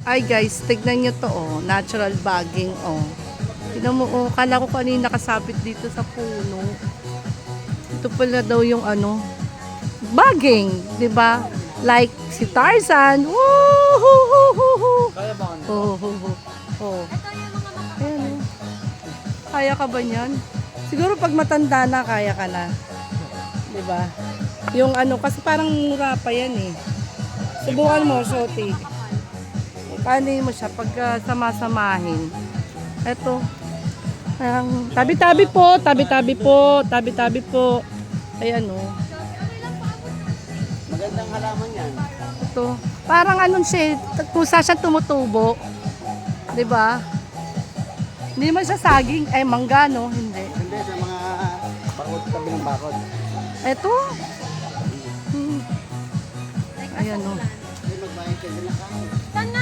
Ay guys, tignan nyo to oh. Natural bagging oh. Tignan mo oh. Kala ko kanina nakasabit dito sa puno. Ito pala daw yung ano. Bagging. Diba? Like si Tarzan. Woo-hoo-hoo-hoo. Kaya ba ano? Oh, oh, oh. Oh. Ayan oh. Kaya ka ba niyan? Siguro pag matanda na, kaya ka na. Diba? Yung ano, kasi parang mura pa yan eh. Subukan mo, Shoti. Paano mo siya pag sama-samahin? Eto. Tabi-tabi po, tabi-tabi po, tabi-tabi po. Ayan o. Magandang halaman yan. Ito. Parang anong siya, kusa siya tumutubo. Diba? Hindi naman siya saging. Eh, mangga no? Hindi. Hindi, sa mga bakod, tabi ng bakod. Eto. Ayan o. Hindi magbayad ka din lang kain. Saan nga